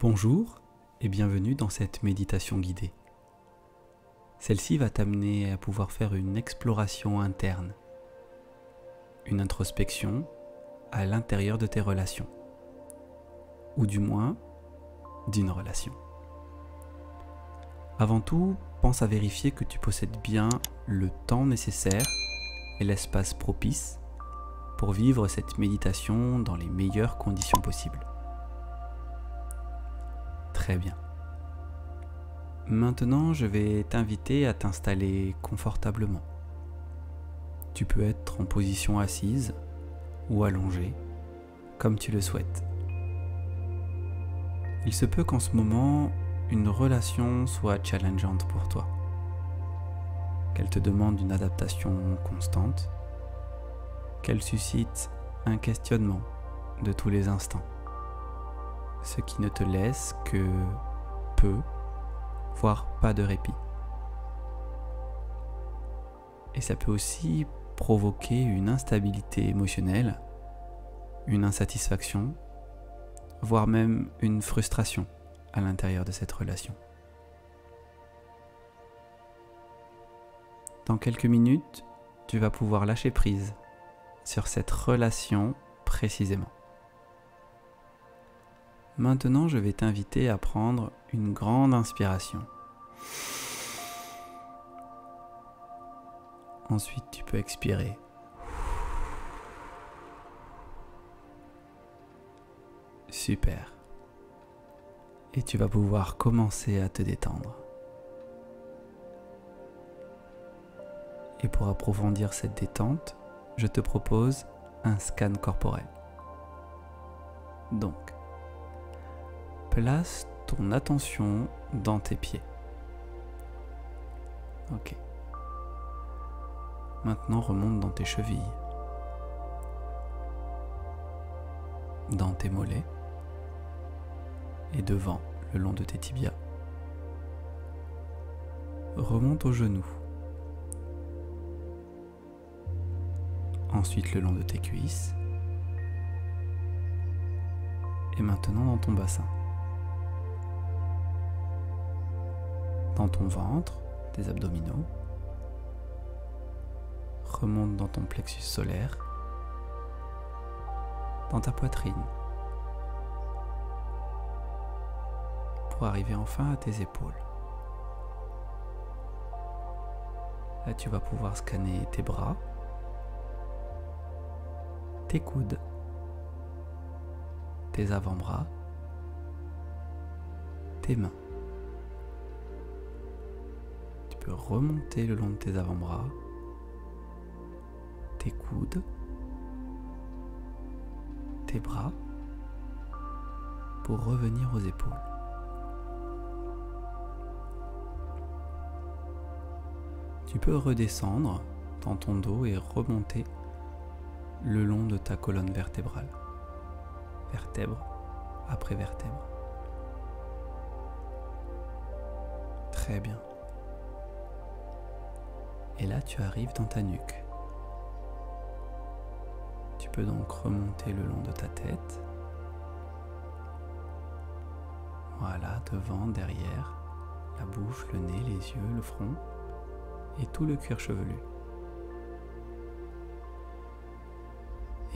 Bonjour et bienvenue dans cette méditation guidée. Celle-ci va t'amener à pouvoir faire une exploration interne, une introspection à l'intérieur de tes relations, ou du moins d'une relation. Avant tout, pense à vérifier que tu possèdes bien le temps nécessaire et l'espace propice pour vivre cette méditation dans les meilleures conditions possibles. Très bien. Maintenant, je vais t'inviter à t'installer confortablement. Tu peux être en position assise ou allongée, comme tu le souhaites. Il se peut qu'en ce moment, une relation soit challengeante pour toi, qu'elle te demande une adaptation constante, qu'elle suscite un questionnement de tous les instants, ce qui ne te laisse que peu, voire pas de répit. Et ça peut aussi provoquer une instabilité émotionnelle, une insatisfaction, voire même une frustration à l'intérieur de cette relation. Dans quelques minutes, tu vas pouvoir lâcher prise sur cette relation précisément. Maintenant, je vais t'inviter à prendre une grande inspiration. Ensuite, tu peux expirer. Super. Et tu vas pouvoir commencer à te détendre. Et pour approfondir cette détente, je te propose un scan corporel. Donc, place ton attention dans tes pieds. Ok. Maintenant, remonte dans tes chevilles, dans tes mollets et devant, le long de tes tibias. Remonte aux genoux. Ensuite, le long de tes cuisses. Et maintenant, dans ton bassin. Dans ton ventre, tes abdominaux. Remonte dans ton plexus solaire. Dans ta poitrine. Pour arriver enfin à tes épaules. Là, tu vas pouvoir scanner tes bras, tes coudes, tes avant-bras, tes mains. Tu peux remonter le long de tes avant-bras, tes coudes, tes bras, pour revenir aux épaules. Tu peux redescendre dans ton dos et remonter le long de ta colonne vertébrale, vertèbre après vertèbre. Très bien. Et là, tu arrives dans ta nuque. Tu peux donc remonter le long de ta tête. Voilà, devant, derrière, la bouche, le nez, les yeux, le front et tout le cuir chevelu.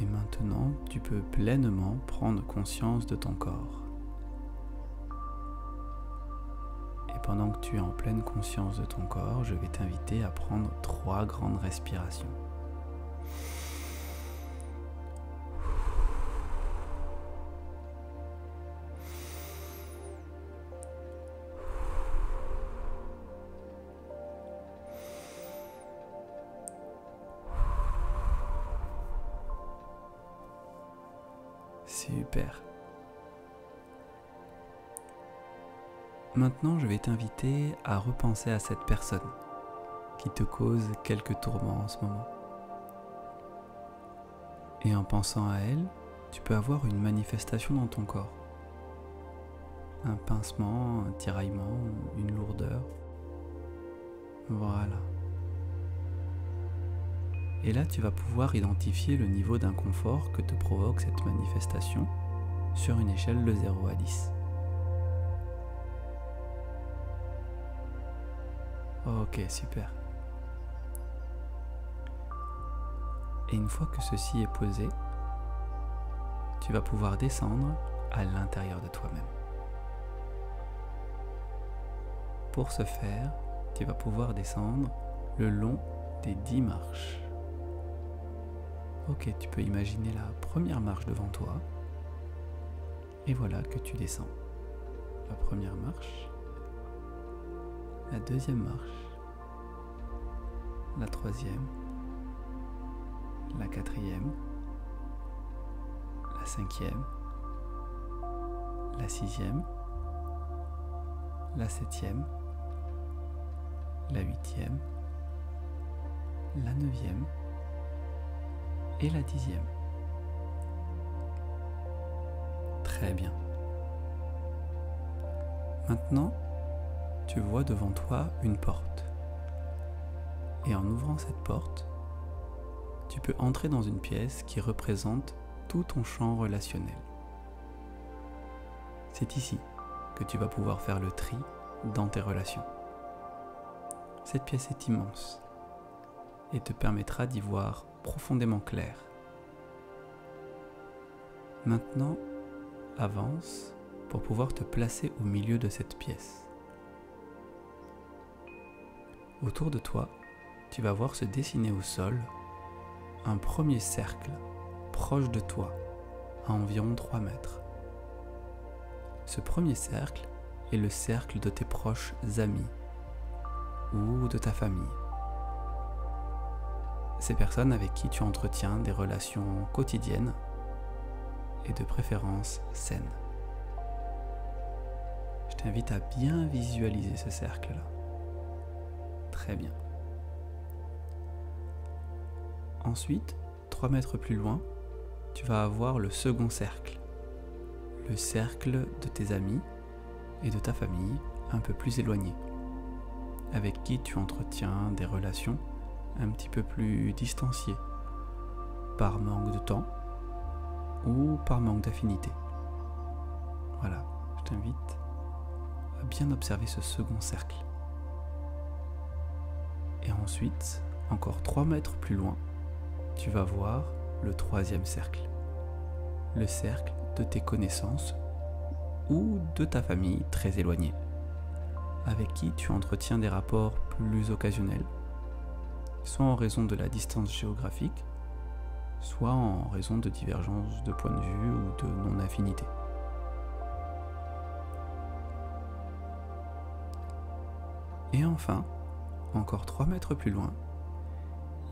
Et maintenant, tu peux pleinement prendre conscience de ton corps. Et pendant que tu es en pleine conscience de ton corps, je vais t'inviter à prendre 3 grandes respirations. Super. Maintenant, je vais t'inviter à repenser à cette personne qui te cause quelques tourments en ce moment. Et en pensant à elle, tu peux avoir une manifestation dans ton corps. Un pincement, un tiraillement, une lourdeur. Voilà. Et là, tu vas pouvoir identifier le niveau d'inconfort que te provoque cette manifestation sur une échelle de 0 à 10. Ok, super. Et une fois que ceci est posé, tu vas pouvoir descendre à l'intérieur de toi-même. Pour ce faire, tu vas pouvoir descendre le long des 10 marches. Ok, tu peux imaginer la première marche devant toi. Et voilà que tu descends. La première marche, la deuxième marche, la troisième, la quatrième, la cinquième, la sixième, la septième, la huitième, la neuvième et la 10e. Très bien. Maintenant, tu vois devant toi une porte. Et en ouvrant cette porte, tu peux entrer dans une pièce qui représente tout ton champ relationnel. C'est ici que tu vas pouvoir faire le tri dans tes relations. Cette pièce est immense et te permettra d'y voir profondément clair. Maintenant, avance pour pouvoir te placer au milieu de cette pièce. Autour de toi, tu vas voir se dessiner au sol un premier cercle proche de toi, à environ 3 mètres. Ce premier cercle est le cercle de tes proches amis ou de ta famille. Ces personnes avec qui tu entretiens des relations quotidiennes et de préférence saines. Je t'invite à bien visualiser ce cercle-là. Très bien. Ensuite, 3 mètres plus loin, tu vas avoir le second cercle. Le cercle de tes amis et de ta famille un peu plus éloignés, avec qui tu entretiens des relations un petit peu plus distanciées, par manque de temps ou par manque d'affinité. Voilà, je t'invite à bien observer ce second cercle. Et ensuite, encore 3 mètres plus loin, tu vas voir le troisième cercle. Le cercle de tes connaissances ou de ta famille très éloignée, avec qui tu entretiens des rapports plus occasionnels, soit en raison de la distance géographique, soit en raison de divergences de point de vue ou de non-affinité. Et enfin, encore 3 mètres plus loin,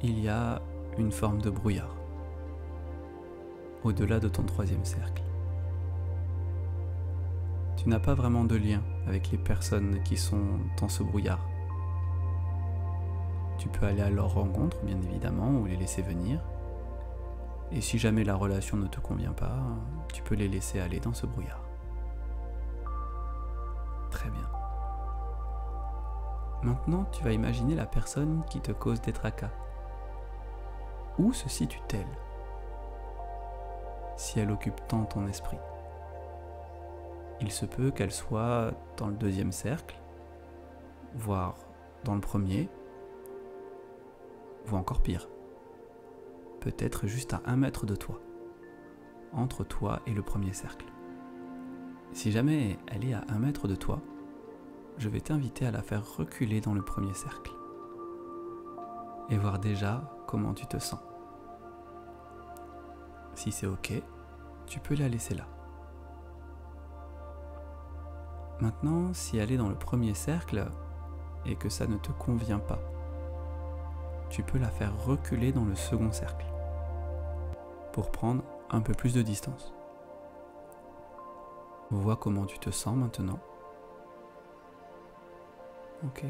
il y a une forme de brouillard, au-delà de ton troisième cercle. Tu n'as pas vraiment de lien avec les personnes qui sont dans ce brouillard. Tu peux aller à leur rencontre, bien évidemment, ou les laisser venir. Et si jamais la relation ne te convient pas, tu peux les laisser aller dans ce brouillard. Très bien. Maintenant, tu vas imaginer la personne qui te cause des tracas. Où se situe-t-elle, si elle occupe tant ton esprit? Il se peut qu'elle soit dans le deuxième cercle, voire dans le premier, ou encore pire, peut-être juste à 1 mètre de toi, entre toi et le premier cercle. Si jamais elle est à 1 mètre de toi, je vais t'inviter à la faire reculer dans le premier cercle et voir déjà comment tu te sens. Si c'est ok, tu peux la laisser là. Maintenant, si elle est dans le premier cercle et que ça ne te convient pas, tu peux la faire reculer dans le second cercle pour prendre un peu plus de distance. Vois comment tu te sens maintenant. Ok.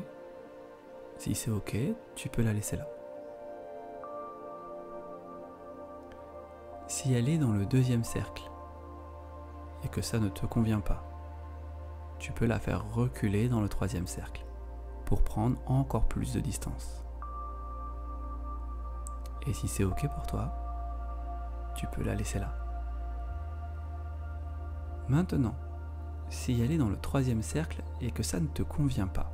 Si c'est ok, tu peux la laisser là. Si elle est dans le deuxième cercle et que ça ne te convient pas, tu peux la faire reculer dans le troisième cercle pour prendre encore plus de distance. Et si c'est ok pour toi, tu peux la laisser là. Maintenant, si elle est dans le troisième cercle et que ça ne te convient pas,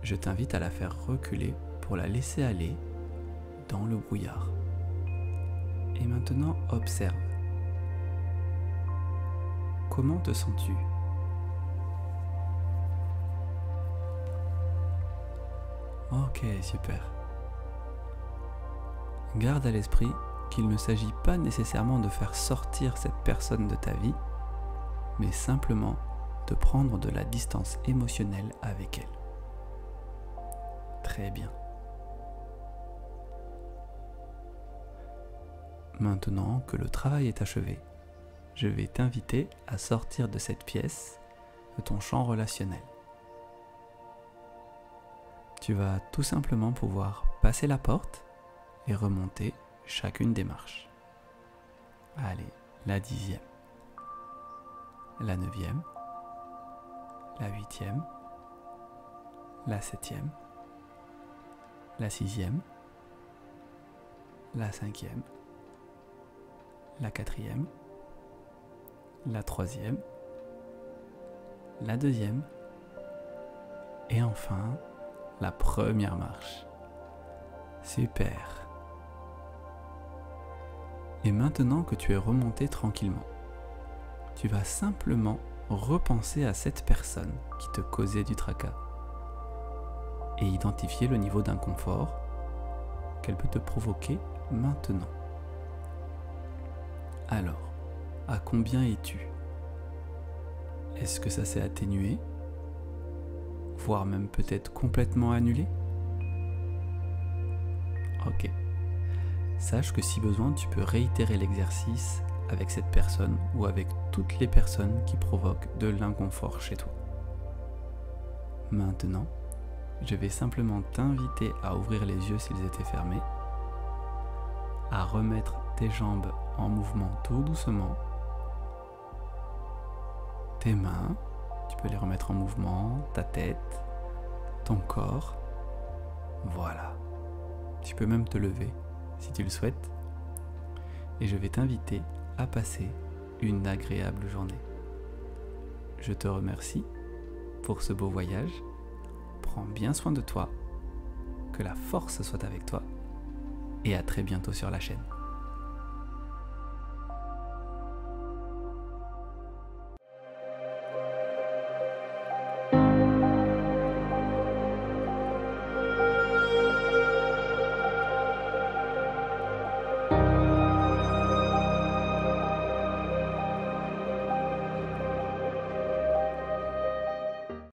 je t'invite à la faire reculer pour la laisser aller dans le brouillard. Et maintenant, observe. Comment te sens-tu ? Ok, super. Garde à l'esprit qu'il ne s'agit pas nécessairement de faire sortir cette personne de ta vie, mais simplement de prendre de la distance émotionnelle avec elle. Très bien. Maintenant que le travail est achevé, je vais t'inviter à sortir de cette pièce, de ton champ relationnel. Tu vas tout simplement pouvoir passer la porte et remonter chacune des marches. Allez, la 10e, la 9e, la 8e, la 7e, la 6e, la 5e, la 4e, la 3e, la 2e et enfin la première marche. Super. Et maintenant que tu es remonté tranquillement, tu vas simplement repenser à cette personne qui te causait du tracas et identifier le niveau d'inconfort qu'elle peut te provoquer maintenant. Alors, à combien es-tu ? Est-ce que ça s'est atténué ? Voire même peut-être complètement annulé ? Ok. Sache que si besoin, tu peux réitérer l'exercice avec cette personne ou avec toutes les personnes qui provoquent de l'inconfort chez toi. Maintenant, je vais simplement t'inviter à ouvrir les yeux s'ils étaient fermés, à remettre tes jambes en mouvement tout doucement, tes mains, tu peux les remettre en mouvement, ta tête, ton corps, voilà. Tu peux même te lever si tu le souhaites, et je vais t'inviter à passer une agréable journée. Je te remercie pour ce beau voyage, prends bien soin de toi, que la force soit avec toi, et à très bientôt sur la chaîne.